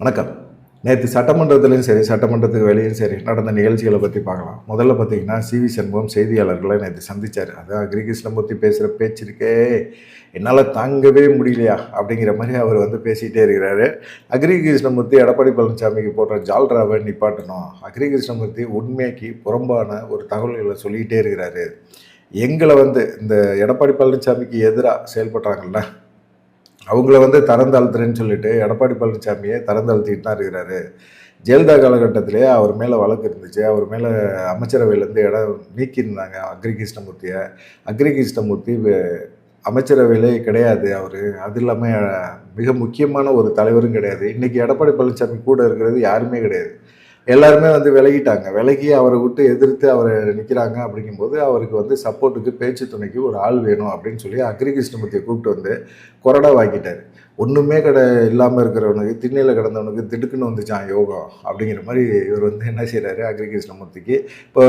வணக்கம். நேற்று சட்டமன்றத்திலையும் சரி, சட்டமன்றத்துக்கு வெளியும் சரி நடந்த நிகழ்ச்சிகளை பற்றி பார்க்கலாம். முதல்ல பார்த்தீங்கன்னா, சிவி சண்முகம் செய்தியாளர்களை நேற்று சந்தித்தார். அதான் அக்ரி கிருஷ்ணமூர்த்தி பேசுகிற பேச்சு இருக்கே, என்னால் தாங்கவே முடியலையா அப்படிங்கிற மாதிரி அவர் வந்து பேசிகிட்டே இருக்கிறாரு. அக்ரி கிருஷ்ணமூர்த்தி எடப்பாடி பழனிசாமிக்கு போடுற ஜால்ராவை நிப்பாட்டணும். அக்ரி கிருஷ்ணமூர்த்தி உண்மைக்கு புறம்பான ஒரு தகவல்களை சொல்லிக்கிட்டே இருக்கிறாரு. எங்களை வந்து இந்த எடப்பாடி பழனிசாமிக்கு எதிராக செயல்படுறாங்கல்ல, அவங்கள வந்து தரந்தாழ்த்துறேன்னு சொல்லிட்டு எடப்பாடி பழனிசாமியை தரந்தாழ்த்திட்டு தான் இருக்கிறாரு. ஜெயலலிதா காலகட்டத்திலே அவர் மேலே வழக்கு இருந்துச்சு. அவர் மேலே அமைச்சரவையிலேருந்து இடம் நீக்கியிருந்தாங்க அக்ரி கிருஷ்ணமூர்த்தியை. அக்ரி கிருஷ்ணமூர்த்தி அமைச்சரவையிலே கிடையாது அவர். அது இல்லாமல் மிக முக்கியமான ஒரு தலைவரும் கிடையாது. இன்றைக்கி எடப்பாடி பழனிசாமி கூட இருக்கிறது யாருமே கிடையாது. எல்லாருமே வந்து விலகிட்டாங்க. விலகி அவரை விட்டு எதிர்த்து அவரை நிற்கிறாங்க. அப்படிங்கும்போது அவருக்கு வந்து சப்போர்ட்டுக்கு பேச்சு துணைக்கு ஒரு ஆள் வேணும் அப்படின்னு சொல்லி அக்ரி கிருஷ்ணமூர்த்தியை கூப்பிட்டு வந்து கொறடா வாங்கிட்டார். ஒன்றுமே இல்லாமல் இருக்கிறவனுக்கு, திண்ணையில் கிடந்தவனுக்கு திடுக்குன்னு வந்துச்சான் யோகம் அப்படிங்கிற மாதிரி இவர் வந்து என்ன செய்கிறாரு, அக்ரி கிருஷ்ணமூர்த்திக்கு இப்போ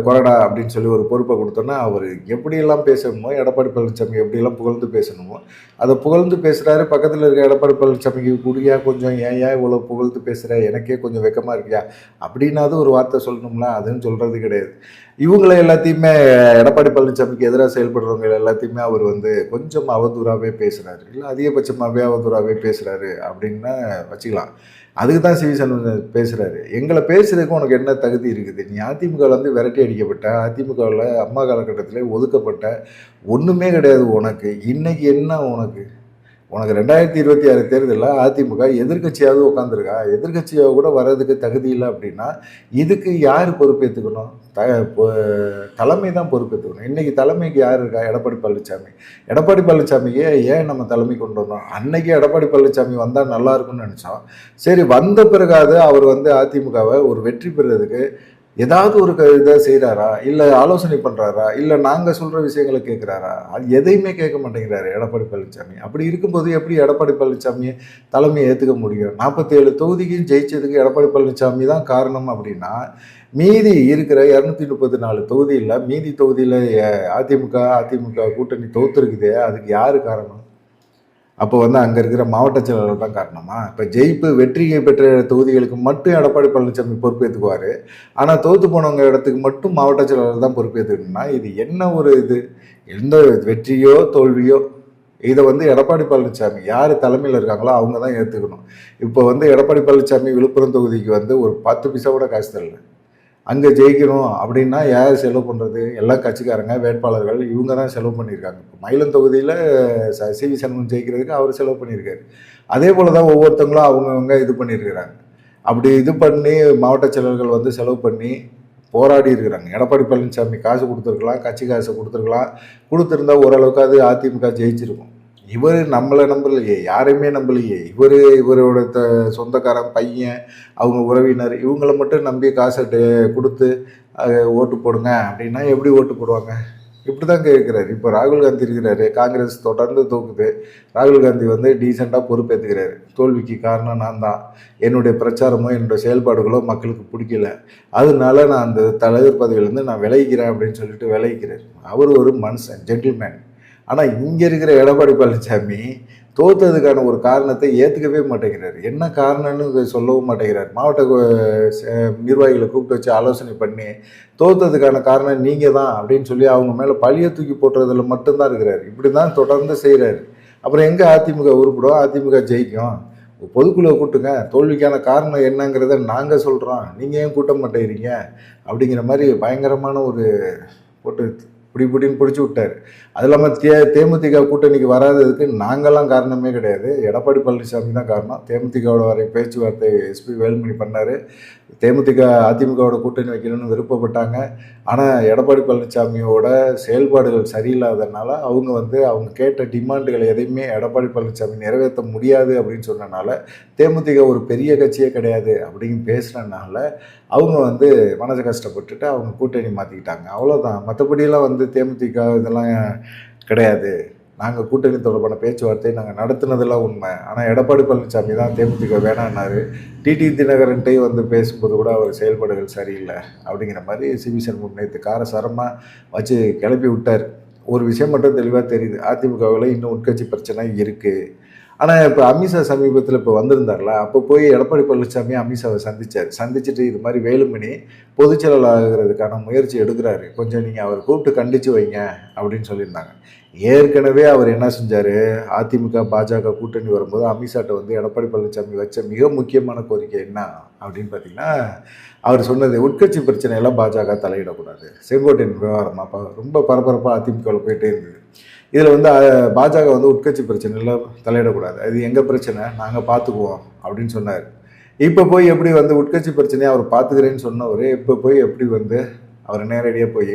கொறடா அப்படின்னு சொல்லி ஒரு பொறுப்பை கொடுத்தோன்னா அவர் எப்படியெல்லாம் பேசணுமோ, எடப்பாடி பழனிசாமி எப்படியெல்லாம் புகழ்ந்து பேசணுமோ அதை புகழ்ந்து பேசுகிறாரு. பக்கத்தில் இருக்க எடப்பாடி பழனிசாமிக்கு கூடியா கொஞ்சம் ஏன் இவ்வளோ புகழ்ந்து பேசுகிற, எனக்கே கொஞ்சம் வெக்கமாக இருக்கியா அப்படின்னாவது ஒரு வார்த்தை சொல்லணும்ல, அதுன்னு சொல்கிறது கிடையாது. இவங்களை எல்லாத்தையுமே எடப்பாடி பழனிசாமிக்கு எதிராக செயல்படுறவங்க எல்லாத்தையுமே அவர் வந்து கொஞ்சம் அவதூறாகவே பேசுகிறாரு, இல்லை அதிகபட்சமாகவே அவதூறாகவே பேசுகிறாரு அப்படின்னா வச்சுக்கலாம். அதுக்கு தான் சிவி சண்முகம் பேசுகிறாரு. எங்களை பேசுறதுக்கு உனக்கு என்ன தகுதி இருக்குது? நீ அதிமுகவில் வந்து விரட்டி அடிக்கப்பட்ட, அதிமுகவில் அம்மா காலகட்டத்தில் ஒதுக்கப்பட்ட, ஒன்றுமே கிடையாது உனக்கு. இன்னைக்கு என்ன உனக்கு? 2026 தேர்தலில் அதிமுக எதிர்கட்சியாவது உட்காந்துருக்கா? எதிர்கட்சியாக கூட வர்றதுக்கு தகுதி இல்லை அப்படின்னா இதுக்கு யார் பொறுப்பேற்றுக்கணும்? தலைமை தான் பொறுப்பேற்றுக்கணும். இன்றைக்கி தலைமைக்கு யார் இருக்கா? எடப்பாடி பழனிசாமி. எடப்பாடி பழனிசாமியே ஏன் நம்ம தலைமை கொண்டு வந்தோம்? அன்னைக்கு எடப்பாடி பழனிசாமி வந்தால் நல்லா இருக்கும்னு நினச்சோம். சரி, வந்த பிறகாவது அவர் வந்து அதிமுகவை ஒரு வெற்றி பெறுறதுக்கு ஏதாவது ஒரு இதை செய்கிறாரா, இல்லை ஆலோசனை பண்ணுறாரா, இல்லை நாங்கள் சொல்கிற விஷயங்களை கேட்குறாரா? அது எதையுமே கேட்க மாட்டேங்கிறாரு எடப்பாடி பழனிசாமி. அப்படி இருக்கும்போது எப்படி எடப்பாடி பழனிசாமியை தலைமையை ஏற்றுக்க முடியும்? 47 தொகுதிக்கும் ஜெயிச்சதுக்கு எடப்பாடி பழனிசாமி தான் காரணம் அப்படின்னா, மீதி இருக்கிற 234 தொகுதியில் மீதி தொகுதியில் அதிமுக கூட்டணி தோற்றுருக்குதே, அதுக்கு யார் காரணம்? அப்போ வந்து அங்கே இருக்கிற மாவட்ட செயலாளர் தான் காரணமா? இப்போ வெற்றியை பெற்ற தொகுதிகளுக்கு மட்டும் எடப்பாடி பழனிசாமி பொறுப்பேற்றுக்குவார், ஆனால் தோற்று போனவங்க இடத்துக்கு மட்டும் மாவட்ட செயலாளர் தான் பொறுப்பேற்றுக்கணும்னா இது என்ன ஒரு இது? எந்த வெற்றியோ தோல்வியோ இதை வந்து எடப்பாடி பழனிசாமி யார் தலைமையில் இருக்காங்களோ அவங்க தான் ஏற்றுக்கணும். இப்போ வந்து எடப்பாடி பழனிசாமி விழுப்புரம் தொகுதிக்கு வந்து ஒரு 10 பைசா கூட காசு தரல. அங்கே ஜெயிக்கணும் அப்படின்னா யார் செலவு பண்ணுறது? எல்லாம் கட்சிக்காரங்க, வேட்பாளர்கள், இவங்க தான் செலவு பண்ணியிருக்காங்க. இப்போ மயிலம் தொகுதியில் சிவி சண்முகம் ஜெயிக்கிறதுக்கு அவர் செலவு பண்ணியிருக்காரு. அதே போல் தான் ஒவ்வொருத்தவங்களும் அவங்கவுங்க இது பண்ணியிருக்கிறாங்க. அப்படி இது பண்ணி மாவட்ட செயலர்கள் வந்து செலவு பண்ணி போராடி இருக்கிறாங்க. எடப்பாடி பழனிசாமி காசு கொடுத்துருக்கலாம், கட்சி காசு கொடுத்துருந்தா ஓரளவுக்கு அது அதிமுக ஜெயிச்சிருக்கும். இவர் நம்மளை நம்பலையே, யாரையுமே நம்பலையே. இவரோட சொந்தக்காரன் பையன், அவங்க உறவினர், இவங்கள மட்டும் நம்பி காசை கொடுத்து ஓட்டு போடுங்க அப்படின்னா எப்படி ஓட்டு போடுவாங்க? இப்படி தான் கேட்குறாரு. இப்போ ராகுல் காந்தி இருக்கிறாரு, காங்கிரஸ் தொடர்ந்து தூக்குது. ராகுல் காந்தி வந்து டீசெண்டாக பொறுப்பேற்றுக்கிறாரு. தோல்விக்கு காரணம் நான் தான், என்னுடைய பிரச்சாரமோ என்னுடைய செயல்பாடுகளோ மக்களுக்கு பிடிக்கல, அதனால நான் அந்த தலைவர் பதவியிலேருந்து நான் விலகிக்கிறேன் அப்படின்னு சொல்லிட்டு விலகிக்கிறார். அவர் ஒரு மனுஷன், ஜென்டில்மேன். ஆனால் இங்கே இருக்கிற எடப்பாடி பழனிசாமி தோற்றதுக்கான ஒரு காரணத்தை ஏற்றுக்கவே மாட்டேங்கிறார். என்ன காரணம்னு சொல்லவும் மாட்டேங்கிறார். மாவட்ட நிர்வாகிகளை கூப்பிட்டு வச்சு ஆலோசனை பண்ணி தோற்றதுக்கான காரணம் நீங்கள் தான் அப்படின்னு சொல்லி அவங்க மேலே பழியை தூக்கி போட்டுறதுல மட்டும்தான் இருக்கிறார். இப்படி தான் தொடர்ந்து செய்கிறாரு. அப்புறம் எங்கே அதிமுக உருப்படும்? அதிமுக ஜெயிக்கும்? பொதுக்குழுவை கூட்டுங்க, தோல்விக்கான காரணம் என்னங்கிறத நாங்கள் சொல்கிறோம், நீங்கள் ஏன் கூட்ட மாட்டேங்கிறீங்க அப்படிங்கிற மாதிரி பயங்கரமான ஒரு போட்டு இப்படின்னு பிடிச்சி விட்டார். அது இல்லாமல் தேமுதிக கூட்டணிக்கு வராததுக்கு நாங்கள்லாம் காரணமே கிடையாது, எடப்பாடி பழனிசாமி தான் காரணம். தேமுதிகவோட வரை பேச்சுவார்த்தை எஸ்பி வேலுமணி பண்ணார். தேமுதிக அதிமுகவோட கூட்டணி வைக்கணும்னு விருப்பப்பட்டாங்க. ஆனால் எடப்பாடி பழனிசாமியோட செயல்பாடுகள் சரியில்லாததுனால அவங்க கேட்ட டிமாண்டுகளை எதையுமே எடப்பாடி பழனிசாமி நிறைவேற்ற முடியாது அப்படின்னு சொன்னனால, தேமுதிக ஒரு பெரிய கட்சியே கிடையாது அப்படின்னு பேசுனதுனால அவங்க மனசு கஷ்டப்பட்டுட்டு அவங்க கூட்டணி மாற்றிக்கிட்டாங்க. அவ்வளோதான். மற்றபடியெல்லாம் தேமுதிக இதெல்லாம் கிடையாது. நாங்கள் கூட்டணி தொடர்பான பேச்சுவார்த்தை நாங்கள் நடத்துனதெல்லாம் உண்மை. ஆனால் எடப்பாடி பழனிசாமி தான் தேமுதிக வேணான்னாரு. டிடி தினகரன்ட்டையும் பேசும்போது கூட அவர் செயல்பாடுகள் சரியில்லை அப்படிங்கிற மாதிரி சிவி சண்முகம் நேற்று காரசாரமாக வச்சு கிளப்பி விட்டார். ஒரு விஷயம் மட்டும் தெளிவாக தெரியுது, அதிமுகவில் இன்னும் உட்கட்சி பிரச்சனை இருக்குது. ஆனால் இப்போ அமித்ஷா சமீபத்தில் இப்போ வந்திருந்தார்ல, அப்போ போய் எடப்பாடி பழனிசாமி அமித்ஷாவை சந்திச்சுட்டு இது மாதிரி வேலுமணி பொதுச் செயலாளர் ஆகிறதுக்கான முயற்சி எடுக்கிறாரு, கொஞ்சம் நீங்கள் அவர் கூப்பிட்டு கண்டித்து வைங்க அப்படின்னு சொல்லியிருந்தாங்க. ஏற்கனவே அவர் என்ன செஞ்சார், அதிமுக பாஜக கூட்டணி வரும்போது அமித்ஷாட்ட வந்து எடப்பாடி பழனிசாமி வச்ச மிக முக்கியமான கோரிக்கை என்ன அப்படின்னு பார்த்தீங்கன்னா, அவர் சொன்னது உட்கட்சி பிரச்சனையெல்லாம் பாஜக தலையிடக்கூடாது. செங்கோட்டையன் விவகாரமாக ரொம்ப பரபரப்பாக அதிமுகவில் போயிட்டே இருந்தது. இதில் வந்து பாஜக வந்து உட்கட்சி பிரச்சனையில் தலையிடக்கூடாது, அது எங்கள் பிரச்சனை, நாங்கள் பார்த்துக்குவோம் அப்படின்னு சொன்னார். இப்போ போய் எப்படி வந்து உட்கட்சி பிரச்சனையை அவர் பார்த்துக்கிறேன்னு சொன்னவர் இப்போ போய் எப்படி வந்து அவர் நேரடியாக போய்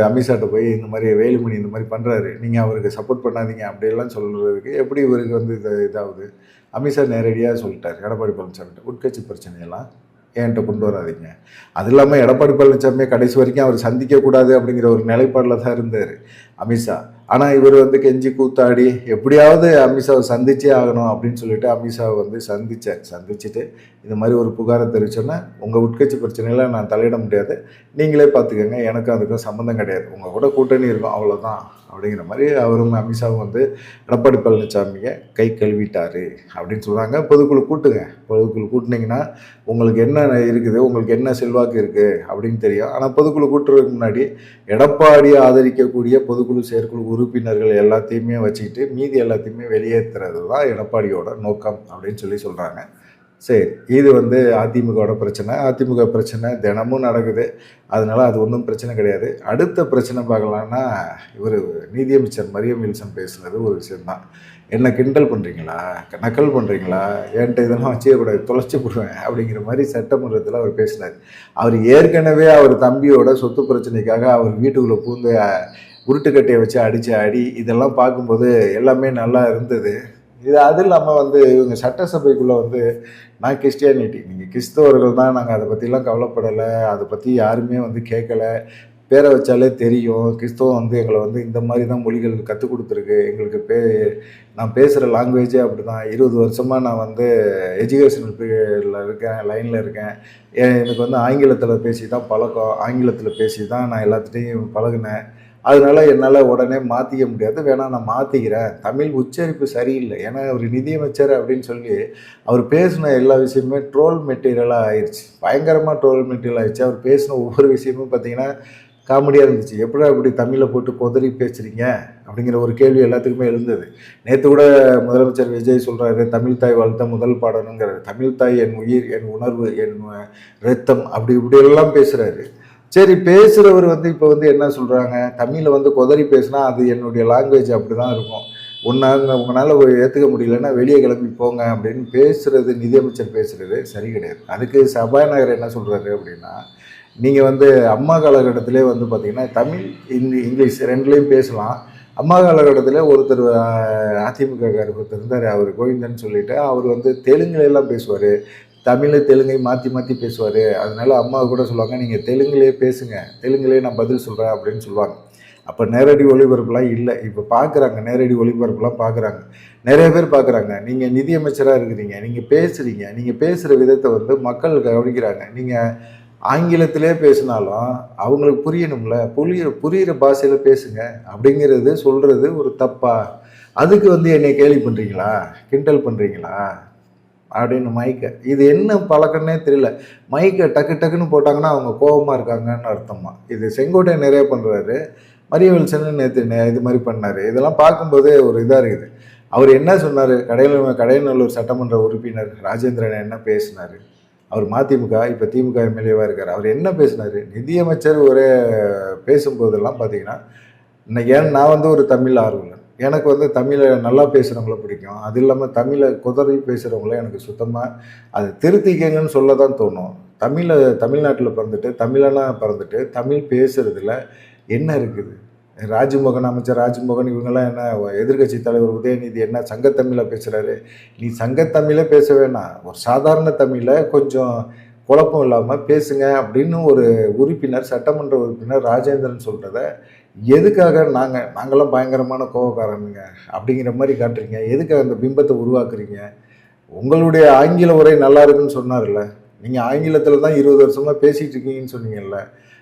அமித்ஷாட்ட போய் இந்த மாதிரி வேலுமணி இந்த மாதிரி பண்ணுறாரு, நீங்கள் அவருக்கு சப்போர்ட் பண்ணாதீங்க அப்படியெல்லாம் சொல்கிறதுக்கு எப்படி இவருக்கு வந்து இதாகுது? அமித்ஷா நேரடியாக சொல்லிட்டார் எடப்பாடி பழனிசாமிகிட்ட, உட்கட்சி பிரச்சனையெல்லாம் என்கிட்ட கொண்டு வராதிங்க. அது இல்லாமல் எடப்பாடி பழனிசாமியை கடைசி வரைக்கும் அவர் சந்திக்கக்கூடாது அப்படிங்கிற ஒரு நிலைப்பாடில் தான் இருந்தார் அமித்ஷா. ஆனால் இவர் வந்து கெஞ்சி கூத்தாடி எப்படியாவது அமித்ஷாவை சந்திச்சே ஆகணும் அப்படின்னு சொல்லிட்டு அமித்ஷாவை வந்து சந்திச்சுட்டு இந்த மாதிரி ஒரு புகாரை தெரிவிச்சோன்னா, உங்கள் உட்கட்சி பிரச்சனையில் நான் தலையிட முடியாது, நீங்களே பார்த்துக்கோங்க, எனக்கும் அதுக்கும் சம்மந்தம் கிடையாது, உங்கள் கூட கூட்டணி இருக்கும் அவ்வளோதான் அப்படிங்கிற மாதிரி அவரும் அமித்ஷாவும் வந்து எடப்பாடி பழனிசாமியை கை கழுவிட்டாரு அப்படின்னு சொல்கிறாங்க. பொதுக்குழு கூட்டுங்க, பொதுக்குழு கூட்டினீங்கன்னா உங்களுக்கு என்ன இருக்குது, உங்களுக்கு என்ன செல்வாக்கு இருக்குது அப்படின்னு தெரியும். ஆனால் பொதுக்குழு கூட்டுறதுக்கு முன்னாடி எடப்பாடியை ஆதரிக்கக்கூடிய பொதுக்குழு செயற்குழு உறுப்பினர்கள் எல்லாத்தையுமே வச்சுக்கிட்டு மீதி எல்லாத்தையுமே வெளியேற்றுறது தான் எடப்பாடியோட நோக்கம் அப்படின்னு சொல்கிறாங்க. சரி, இது வந்து அதிமுகவோட பிரச்சனை. அதிமுக பிரச்சனை தினமும் நடக்குது, அதனால அது ஒன்றும் பிரச்சனை கிடையாது. அடுத்த பிரச்சனை பார்க்கலான்னா, இவர் நீதியமைச்சர் மரியம் வில்சன் பேசுனது ஒரு விஷயம்தான். என்ன கிண்டல் பண்ணுறீங்களா, நக்கல் பண்ணுறீங்களா, என்கிட்ட இதெல்லாம் வச்சுக்கூடாது, தொலைச்சி போடுவேன் அப்படிங்கிற மாதிரி சட்டமன்றத்தில் அவர் பேசினார். அவர் ஏற்கனவே அவர் தம்பியோட சொத்து பிரச்சனைக்காக அவர் வீட்டுக்குள்ளே பூந்து உருட்டுக்கட்டையை வச்சு அடி இதெல்லாம் பார்க்கும்போது எல்லாமே நல்லா இருந்தது. இது அது இல்லாமல் வந்து இவங்க சட்டசபைக்குள்ளே வந்து நான் கிறிஸ்டியானிட்டி, நீங்கள் கிறிஸ்தவர்கள் தான், நாங்கள் அதை பற்றிலாம் கவலைப்படலை, அதை பற்றி யாருமே வந்து கேட்கலை, பேரை வச்சாலே தெரியும், கிறிஸ்தவம் வந்து எங்களை வந்து இந்த மாதிரி தான் மொழிகள் கற்றுக் கொடுத்துருக்கு, எங்களுக்கு நான் பேசுகிற லாங்குவேஜே அப்படி தான், 20 வருஷமாக நான் வந்து எஜுகேஷனல் பீரியடில் இருக்கேன், லைனில் இருக்கேன், எனக்கு வந்து ஆங்கிலத்தில் பேசி தான் பழக்கம், ஆங்கிலத்தில் பேசி தான் நான் எல்லாத்துலேயும் பழகினேன், அதனால என்னால் உடனே மாற்றிக்க முடியாது, வேணா நான் மாற்றிக்கிறேன், தமிழ் உச்சரிப்பு சரியில்லை. ஏன்னா ஒரு நிதியமைச்சர் அப்படின்னு சொல்லி அவர் பேசின எல்லா விஷயமுமே ட்ரோல் மெட்டீரியலாக ஆயிடுச்சு, பயங்கரமாக ட்ரோல் மெட்டீரியல் ஆயிடுச்சு. அவர் பேசின ஒவ்வொரு விஷயமும் பார்த்திங்கன்னா காமெடியாக இருந்துச்சு. எப்படி அப்படி தமிழை போட்டு கொதறி பேசுகிறீங்க அப்படிங்கிற ஒரு கேள்வி எல்லாத்துக்குமே எழுந்தது. நேற்று கூட முதலமைச்சர் விஜய் சொல்கிறாரு, தமிழ் தாய் வாழ்த்த முதல் பாடணுங்கிறாரு, தமிழ் தாய் என் உயிர், என் உணர்வு, என் ரத்தம், அப்படி இப்படியெல்லாம் பேசுகிறாரு. சரி, பேசுகிறவர் வந்து இப்போ வந்து என்ன சொல்கிறாங்க, தமிழில் வந்து கொதறி பேசுனா அது என்னுடைய லாங்குவேஜ் அப்படி தான் இருக்கும், உங்களால் ஏற்றுக்க முடியலன்னா வெளியே கிளம்பி போங்க அப்படின்னு பேசுகிறது, நிதியமைச்சர் பேசுகிறது சரி கிடையாது. அதுக்கு சபாநாயகர் என்ன சொல்கிறாரு அப்படின்னா, நீங்கள் வந்து அம்மா காலகட்டத்திலே வந்து பார்த்திங்கன்னா தமிழ் இங்கிலீஷ் ரெண்டுலேயும் பேசலாம். அம்மா காலகட்டத்தில் ஒருத்தர் அதிமுக ஒருத்தர் இருந்தார், அவர் கோவிந்தன் சொல்லிட்டு, அவர் வந்து தெலுங்குலாம் பேசுவார், தமிழ் தெலுங்கை மாற்றி மாற்றி பேசுவார். அதனால அம்மா கூட சொல்லுவாங்க, நீங்கள் தெலுங்குலேயே பேசுங்க, தெலுங்குலேயே நான் பதில் சொல்கிறேன் அப்படின்னு சொல்லுவாங்க. அப்போ நேரடி ஒளிபரப்புலாம் இல்லை, இப்போ பார்க்குறாங்க, நேரடி ஒளிபரப்புலாம் பார்க்குறாங்க, நிறைய பேர் பார்க்குறாங்க. நீங்கள் நிதியமைச்சராக இருக்கிறீங்க, நீங்கள் பேசுகிறீங்க, நீங்கள் பேசுகிற விதத்தை வந்து மக்கள் கவனிக்கிறாங்க. நீங்கள் ஆங்கிலத்திலே பேசினாலும் அவங்களுக்கு புரியணும்ல, புரிகிற பாஷையில் பேசுங்க அப்படிங்கிறது சொல்கிறது ஒரு தப்பா? அதுக்கு வந்து என்னை கேலி பண்ணுறீங்களா, கிண்டல் பண்ணுறீங்களா அப்படின்னு மைக்கை, இது என்ன பழக்கன்னே தெரியல, மைக்கை டக்கு டக்குன்னு போட்டாங்கன்னா அவங்க கோபமாக இருக்காங்கன்னு அர்த்தமா. இது செங்கோட்டையன் நிறைய பண்ணுறாரு, மரியம் வில்சன் நேற்று இது மாதிரி பண்ணார். இதெல்லாம் பார்க்கும்போது ஒரு இதாக இருக்குது. அவர் என்ன சொன்னார், கடையநல்லூர் சட்டமன்ற உறுப்பினர் ராஜேந்திரன் என்ன பேசினார், அவர் மதிமுக இப்போ திமுக எம்எல்ஏவாக இருக்கார், அவர் என்ன பேசினார், நிதியமைச்சர் ஒரே பேசும்போதெல்லாம் பார்த்தீங்கன்னா, நான் வந்து ஒரு தமிழ் ஆர்வலர், எனக்கு வந்து தமிழை நல்லா பேசுகிறவங்கள பிடிக்கும், அது இல்லாமல் தமிழை குதறி பேசுகிறவங்கள எனக்கு சுத்தமாக அது திருத்திக்கங்கன்னு சொல்ல தான் தோணும். தமிழ்நாட்டில் பிறந்துட்டு தமிழனாக பிறந்துட்டு தமிழ் பேசுகிறதுல என்ன இருக்குது? ராஜ்மோகன், அமைச்சர் ராஜ்மோகன் இவங்கெல்லாம் என்ன, எதிர்கட்சி தலைவர் உதயநிதி என்ன சங்கத்தமிழை பேசுகிறாரு? நீ சங்கத்தமிழே பேச வேணாம், ஒரு சாதாரண தமிழை கொஞ்சம் குழப்பம் இல்லாமல் பேசுங்க அப்படின்னு ஒரு உறுப்பினர், சட்டமன்ற உறுப்பினர் ராஜேந்திரன் சொல்கிறத எதுக்காக நாங்கள்லாம் பயங்கரமான கோபக்காரனுங்க அப்படிங்கிற மாதிரி காட்டுறீங்க? எதுக்காக அந்த பிம்பத்தை உருவாக்குறீங்க? உங்களுடைய ஆங்கில உரை நல்லா இருக்குன்னு சொன்னார்ல, நீங்கள் ஆங்கிலத்தில் தான் 20 வருஷமாக பேசிகிட்டு இருக்கீங்கன்னு சொன்னீங்கல்ல,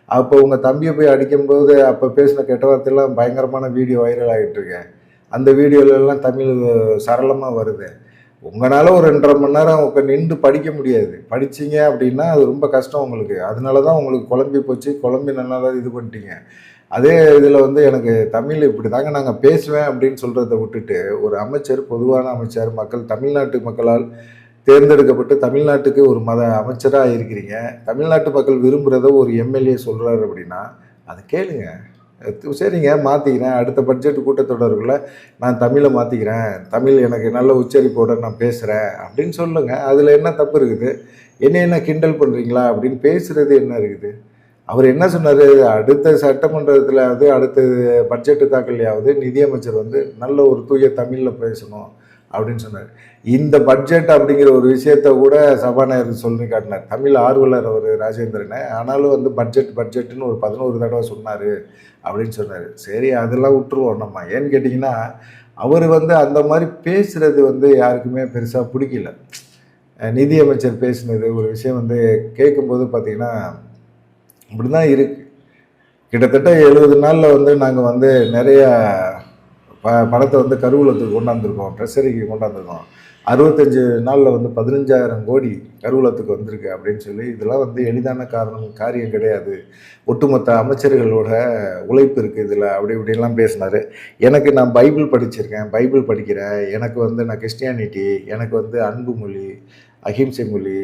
அப்போ உங்கள் தம்பியை போய் அடிக்கும்போது அப்போ பேசின கெட்ட வார்த்தையெல்லாம் பயங்கரமான வீடியோ வைரல் ஆகிட்டுருக்கேன். அந்த வீடியோலெல்லாம் தமிழ் சரளமாக வருது. உங்களால் ஒரு 2.5 மணி நேரம் நின்று படிக்க முடியாது. படிச்சிங்க அப்படின்னா அது ரொம்ப கஷ்டம் உங்களுக்கு. அதனால தான் உங்களுக்கு குழம்பி போச்சு. குழம்பி நல்லா தான் இது பண்ணிட்டீங்க. அதே இதில் வந்து எனக்கு தமிழ் இப்படி தாங்க நாங்கள் பேசுவேன் அப்படின்னு சொல்கிறத விட்டுட்டு, ஒரு அமைச்சர், பொதுவான அமைச்சர், தமிழ்நாட்டு மக்களால் தேர்ந்தெடுக்கப்பட்டு தமிழ்நாட்டுக்கு ஒரு அமைச்சராக இருக்கிறீங்க. தமிழ்நாட்டு மக்கள் விரும்புகிறத ஒரு எம்எல்ஏ சொல்கிறாரு அப்படின்னா அதை கேளுங்க. சரிங்க மாற்றிக்கிறேன், அடுத்த பட்ஜெட் கூட்டத்தொடருக்குள்ளே நான் தமிழை மாற்றிக்கிறேன், தமிழ் எனக்கு நல்ல உச்சரிப்போடு நான் பேசுகிறேன் அப்படின்னு சொல்லுங்கள். அதில் என்ன தப்பு இருக்குது? என்ன கிண்டல் பண்ணுறீங்களா அப்படின்னு பேசுகிறது என்ன இருக்குது? அவர் என்ன சொன்னார்? அடுத்த சட்டமன்றத்திலாவது அடுத்த பட்ஜெட்டு தாக்கலையாவது நிதியமைச்சர் வந்து நல்ல ஒரு தூய தமிழில் பேசணும் அப்படின்னு சொன்னார். இந்த பட்ஜெட் அப்படிங்கிற ஒரு விஷயத்த கூட சபாநாயகர் சொல்லி காட்டினார். தமிழ் ஆர்வலர் அவர் ராஜேந்திரனை. ஆனாலும் வந்து பட்ஜெட்டுன்னு ஒரு 11 தடவை சொன்னார் அப்படின்னு சொன்னார். சரி அதெல்லாம் விட்டுருவோம் நம்ம. ஏன்னு கேட்டிங்கன்னா அவர் வந்து அந்த மாதிரி பேசுகிறது வந்து யாருக்குமே பெருசாக பிடிக்கல. நிதியமைச்சர் பேசினது ஒரு விஷயம் வந்து கேட்கும்போது பார்த்திங்கன்னா இப்படி தான் இருக்குது. கிட்டத்தட்ட 70 நாளில் வந்து நாங்கள் வந்து நிறையா பணத்தை வந்து கருவூலத்துக்கு கொண்டாந்துருக்கோம், ட்ரெஷரிக்கு கொண்டாந்துருக்கோம். 65 நாளில் வந்து 15,000 கோடி கருவூலத்துக்கு வந்திருக்கு அப்படின்னு சொல்லி, இதெல்லாம் வந்து எளிதான காரியம் கிடையாது. ஒட்டுமொத்த அமைச்சர்களோட உழைப்பு இருக்குது இதில், அப்படி இப்படிலாம் பேசினார். நான் பைபிள் படிச்சிருக்கேன், பைபிள் படிக்கிறேன், எனக்கு வந்து நான் கிறிஸ்டியானிட்டி, எனக்கு வந்து அன்பு மொழி, அஹிம்சை மொழி,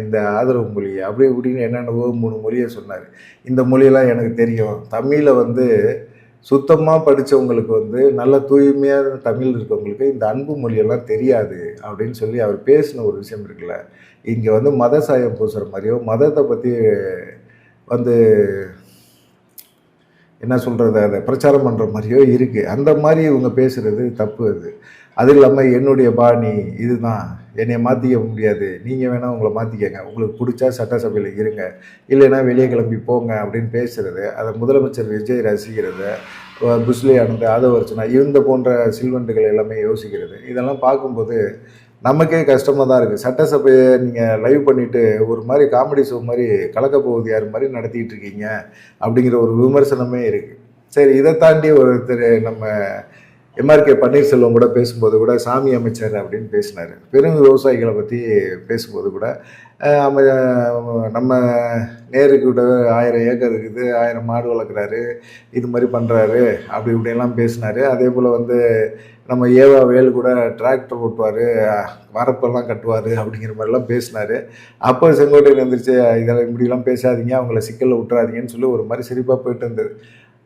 இந்த ஆதரவு மொழி, அப்படி இப்படின்னு என்னென்னவோ 3 மொழியை சொன்னார். இந்த மொழியெல்லாம் எனக்கு தெரியும். தமிழை வந்து சுத்தமாக படித்தவங்களுக்கு வந்து நல்ல தூய்மையான தமிழ் இருக்கவங்களுக்கு இந்த அன்பு மொழியெல்லாம் தெரியாது அப்படின்னு சொல்லி அவர் பேசின ஒரு விஷயம் இருக்குல்ல. இங்கே வந்து மத சாயம் பூசுகிற மாதிரியோ மதத்தை பற்றி வந்து என்ன சொல்கிறது அதை பிரச்சாரம் பண்ணுற மாதிரியோ இருக்குது. அந்த மாதிரி இவங்க பேசுகிறது தப்பு. அது இல்லாமல் என்னுடைய பாணி இதுதான், என்னை மாற்றிக்க முடியாது, நீங்கள் வேணால் உங்களை மாற்றிக்கங்க, உங்களுக்கு பிடிச்சா சட்டசபையில் இருங்க, இல்லைன்னா வெளியே கிளம்பி போங்க அப்படின்னு பேசுகிறது, அதை முதலமைச்சர் விஜய் ரசிக்கிறது, புஸ்லி ஆனந்த், ஆதவர்ச்சனா இந்த போன்ற சில்வண்டுகள் எல்லாமே யோசிக்கிறது. இதெல்லாம் பார்க்கும்போது நமக்கே கஷ்டமாக தான் இருக்குது. சட்டசபையை நீங்கள் லைவ் பண்ணிவிட்டு ஒரு மாதிரி காமெடி ஷோ மாதிரி கலக்க போகுது யார் மாதிரி நடத்திக்கிட்டு இருக்கீங்க அப்படிங்கிற ஒரு விமர்சனமே இருக்குது. சரி, இதை தாண்டி ஒருத்தர் நம்ம எம்ஆர்கே பன்னீர்செல்வம் கூட பேசும்போது கூட சாமி அமைச்சர் அப்படின்னு பேசினார். பெரும் விவசாயிகளை பற்றி பேசும்போது கூட நம்ம நேருக்கு கூட 1000 ஏக்கர் இருக்குது, 1000 மாடு வளர்க்குறாரு, இது மாதிரி பண்ணுறாரு, அப்படி இப்படியெல்லாம் பேசினார். அதே போல் வந்து நம்ம ஏவா வேலு கூட டிராக்டர் ஓட்டுவார், வரப்பெல்லாம் கட்டுவார் அப்படிங்கிற மாதிரிலாம் பேசினார். அப்போ செங்கோட்டையில் எழுந்திரிச்சு இதெல்லாம் இப்படிலாம் பேசாதீங்க, அவங்கள சிக்கலில் விட்டுறாதீங்கன்னு சொல்லி ஒரு மாதிரி சிரிப்பாக போயிட்டு இருந்தது.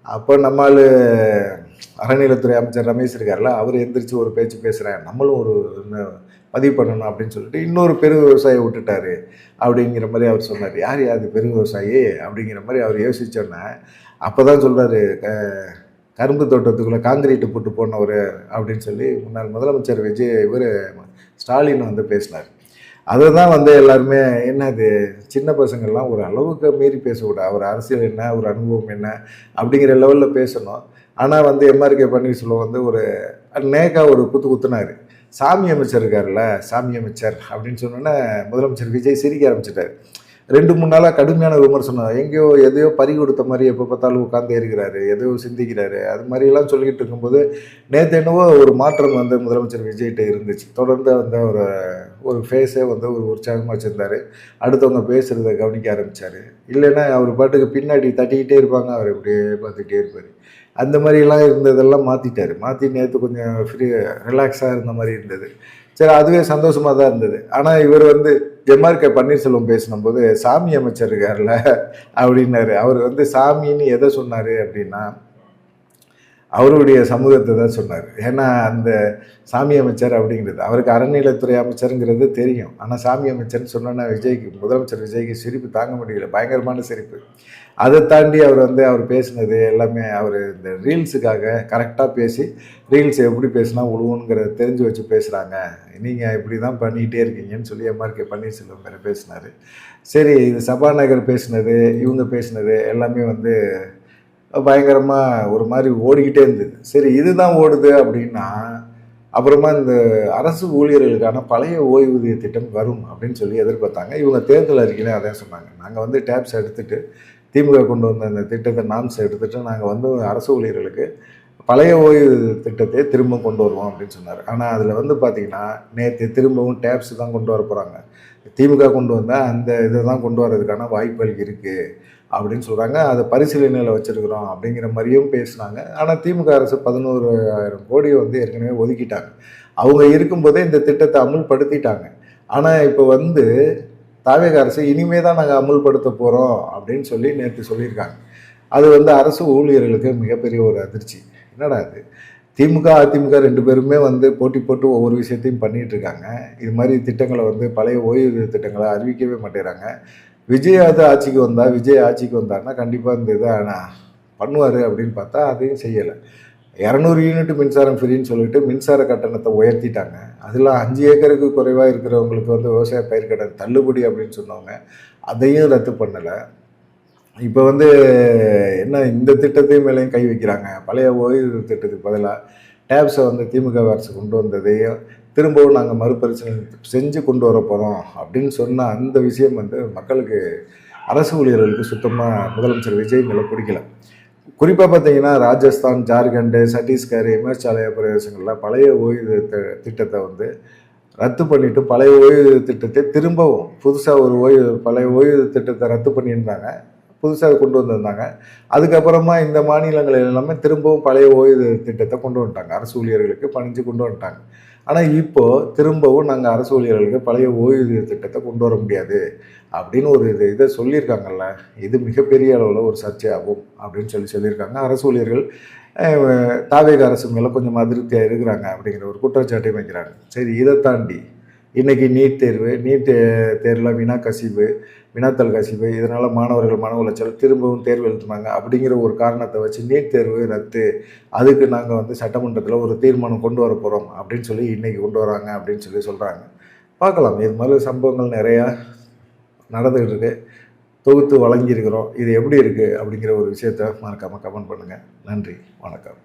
அப்போ நம்மால் அறநிலையத்துறை அமைச்சர் ரமேஷ் இருக்கார்ல, அவர் எந்திரிச்சு ஒரு பேச்சு பேசுகிறேன், நம்மளும் ஒரு பதிவு பண்ணணும் அப்படின்னு சொல்லிட்டு இன்னொரு பெரு விவசாயியை விட்டுட்டாரு அப்படிங்கிற மாதிரி அவர் சொன்னார். யார் அது பெரு விவசாயி அப்படிங்கிற மாதிரி அவர் யோசிச்சோன்னே அப்போ தான் சொல்கிறாரு, கரும்பு தோட்டத்துக்குள்ளே காங்கிரீட்டு போட்டு போனவர் அப்படின்னு சொல்லி முன்னாள் முதலமைச்சர் ஸ்டாலின் வந்து பேசினார். அதை தான் வந்து எல்லாருமே என்னது சின்ன பசங்கள்லாம் ஒரு அளவுக்கு மீறி பேசக்கூடாது, அவர் அரசியல் என்ன, ஒரு அனுபவம் என்ன அப்படிங்கிற லெவலில் பேசணும். ஆனால் வந்து எம்ஆர்கே பன்னீர்செல்வம் வந்து ஒரு நேக்காக ஒரு குத்துனார். சாமி அமைச்சர் இருக்கார்ல, சாமி அமைச்சர் அப்படின்னு சொன்னோன்னே முதலமைச்சர் விஜய் சிரிக்க ஆரம்பிச்சிட்டார். 2-3 நாளாக கடுமையான விமர்சனம், எங்கேயோ எதையோ பறி கொடுத்த மாதிரி எப்போ பார்த்தாலும் உட்காந்து இருக்கிறாரு, எதையோ சிந்திக்கிறாரு, அது மாதிரிலாம் சொல்லிக்கிட்டு இருக்கும்போது நேற்று என்னவோ ஒரு மாற்றம் வந்து முதலமைச்சர் விஜய்கிட்ட இருந்துச்சு. தொடர்ந்து அந்த ஒரு ஃபேஸே வந்து ஒரு உற்சாகமாக வச்சுருந்தார். அடுத்தவங்க பேசுகிறத கவனிக்க ஆரம்பித்தார். இல்லைன்னா அவர் பாட்டுக்கு பின்னாடி தட்டிக்கிட்டே இருப்பாங்க, அவர் இப்படியே பார்த்துக்கிட்டே இருப்பார். அந்த மாதிரிலாம் இருந்ததெல்லாம் மாற்றி நேற்று கொஞ்சம் ரிலாக்ஸாக இருந்த மாதிரி இருந்தது. சரி, அதுவே சந்தோஷமாக தான் இருந்தது. ஆனால் இவர் வந்து எம்ஆர்கே பன்னீர்செல்வம் பேசினும்போது சாமி அமைச்சர் இருக்கார்ல அப்படின்னாரு. அவர் வந்து சாமின்னு எதை சொன்னார் அப்படின்னா அவருடைய சமூகத்தை தான் சொன்னார். ஏன்னா அந்த சாமி அமைச்சர் அப்படிங்கிறது அவருக்கு அறநிலையத்துறை அமைச்சருங்கிறது தெரியும். ஆனால் சாமி அமைச்சர்னு சொன்னோன்னா முதலமைச்சர் விஜய்க்கு சிரிப்பு தாங்க முடியல, பயங்கரமான சிரிப்பு. அதை தாண்டி அவர் பேசினது எல்லாமே அவர் இந்த ரீல்ஸுக்காக கரெக்டாக பேசி ரீல்ஸ் எப்படி பேசினா உழுவுங்கிறத தெரிஞ்சு வச்சு பேசுகிறாங்க, நீங்கள் இப்படி தான் பண்ணிகிட்டே இருக்கீங்கன்னு சொல்லி எம்ஆர்கே பன்னீர்செல்வம் வேறு பேசினார். சரி, இது சபாநாயகர் பேசினது இவங்க பேசினது எல்லாமே வந்து பயங்கரமாக ஒரு மாதிரி ஓடிக்கிட்டே இருந்தது. சரி, இதுதான் ஓடுது அப்படின்னா அப்புறமா இந்த அரசு ஊழியர்களுக்கான பழைய ஓய்வூதிய திட்டம் வரும் அப்படின்னு சொல்லி எதிர்பார்த்தாங்க. இவங்க தேர்தல் அறிக்கையிலே அதான் சொன்னாங்க, நாங்கள் வந்து டேப்ஸ் எடுத்துகிட்டு திமுக கொண்டு வந்த அந்த திட்டத்தை நாம்ஸ் எடுத்துகிட்டு நாங்கள் வந்து அரசு ஊழியர்களுக்கு பழைய ஓய்வு திட்டத்தை திரும்ப கொண்டு வருவோம் அப்படின்னு சொன்னார். ஆனால் அதில் வந்து பார்த்தீங்கன்னா, நேற்று திரும்பவும் டேப்ஸ் தான் கொண்டு வர போகிறாங்க. திமுக கொண்டு வந்தால் அந்த இதை தான் கொண்டு வர்றதுக்கான வாய்ப்புகள் இருக்குது அப்படின்னு சொல்கிறாங்க. அதை பரிசீலனையில் வச்சுருக்குறோம் அப்படிங்கிற மாதிரியும் பேசுனாங்க. ஆனால் திமுக அரசு 11,000 கோடியை வந்து ஏற்கனவே ஒதுக்கிட்டாங்க. அவங்க இருக்கும்போதே இந்த திட்டத்தை அமுல்படுத்திட்டாங்க. ஆனால் இப்போ வந்து தாவேக அரசு இனிமே தான் நாங்கள் அமுல்படுத்த போகிறோம் அப்படின்னு சொல்லி நேற்று சொல்லியிருக்காங்க. அது வந்து அரசு ஊழியர்களுக்கு மிகப்பெரிய ஒரு அதிர்ச்சி. என்னடா இது, திமுக அதிமுக 2 பேருமே வந்து போட்டி போட்டு ஒவ்வொரு விஷயத்தையும் பண்ணிகிட்டு இருக்காங்க. இது மாதிரி திட்டங்களை வந்து பழைய ஓய்வு திட்டங்களை அறிவிக்கவே மாட்டேறாங்க. விஜய் ஆட்சிக்கு வந்தாருன்னா கண்டிப்பாக இந்த இதை பண்ணுவார் அப்படின்னு பார்த்தா அதையும் செய்யலை. 200 யூனிட் மின்சாரம் ஃப்ரீன்னு சொல்லிட்டு மின்சார கட்டணத்தை உயர்த்திட்டாங்க. அதில் 5 ஏக்கருக்கு குறைவாக இருக்கிறவங்களுக்கு வந்து விவசாய பயிர் கடன் தள்ளுபடி அப்படின்னு சொன்னவங்க அதையும் ரத்து பண்ணலை. இப்போ வந்து என்ன இந்த திட்டத்தையும் மேலேயும் கை வைக்கிறாங்க. பழைய ஓய்வு திட்டத்துக்கு பதிலாக டேப்ஸை வந்து திமுக அரசு கொண்டு வந்ததையும் திரும்பவும் நாங்கள் மறுபரிசீலனை செஞ்சு கொண்டு வர போகிறோம் அப்படின்னு சொன்ன அந்த விஷயம் வந்து மக்களுக்கு, அரசு ஊழியர்களுக்கு சுத்தமாக முதலமைச்சர் விஜய் மேலே பிடிக்கல. குறிப்பாக பார்த்தீங்கன்னா ராஜஸ்தான், ஜார்க்கண்டு, சத்தீஸ்கர், இமாச்சல பிரதேசங்களில் பழைய ஓய்வு திட்டத்தை வந்து ரத்து பண்ணிவிட்டு பழைய ஓய்வு திட்டத்தை திரும்பவும் புதுசாக ஒரு பழைய ஓய்வு திட்டத்தை ரத்து பண்ணியிருந்தாங்க. புதுசாக கொண்டு வந்திருந்தாங்க. அதுக்கப்புறமா இந்த மாநிலங்கள் எல்லாமே திரும்பவும் பழைய ஓய்வு திட்டத்தை கொண்டு வந்துட்டாங்க. அரசு ஊழியர்களுக்கு பணிஞ்சு கொண்டு வந்துட்டாங்க. ஆனால் இப்போது திரும்பவும் நாங்கள் அரசு ஊழியர்களுக்கு பழைய ஓய்வு திட்டத்தை கொண்டு வர முடியாது அப்படின்னு ஒரு இதை சொல்லியிருக்காங்கல்ல, இது மிகப்பெரிய அளவில் ஒரு சர்ச்சையாகும் அப்படின்னு சொல்லியிருக்காங்க. அரசு ஊழியர்கள் தாவேக அரசு மேலே கொஞ்சம் அதிருப்தியாக இருக்கிறாங்க அப்படிங்கிற ஒரு குற்றச்சாட்டையும் வைக்கிறாங்க. சரி, இதை தாண்டி இன்றைக்கி நீட் தேர்வில் வினாத்தாள் கசிவு, இதனால் மாணவர்கள் மன உளைச்சல், திரும்பவும் தேர்வு எழுதுனாங்க அப்படிங்கிற ஒரு காரணத்தை வச்சு நீட் தேர்வு ரத்து, அதுக்கு நாங்கள் வந்து சட்டமன்றத்தில் ஒரு தீர்மானம் கொண்டு வர போகிறோம் அப்படின்னு சொல்லி இன்றைக்கி கொண்டு வராங்க அப்படின்னு சொல்கிறாங்க. பார்க்கலாம், இது மாதிரி சம்பவங்கள் நிறையா நடந்துகிட்டு இருக்கு. தொகுத்து வழங்கியிருக்கிறோம். இது எப்படி இருக்குது அப்படிங்கிற ஒரு விஷயத்தை மறக்காமல் கமெண்ட் பண்ணுங்கள். நன்றி, வணக்கம்.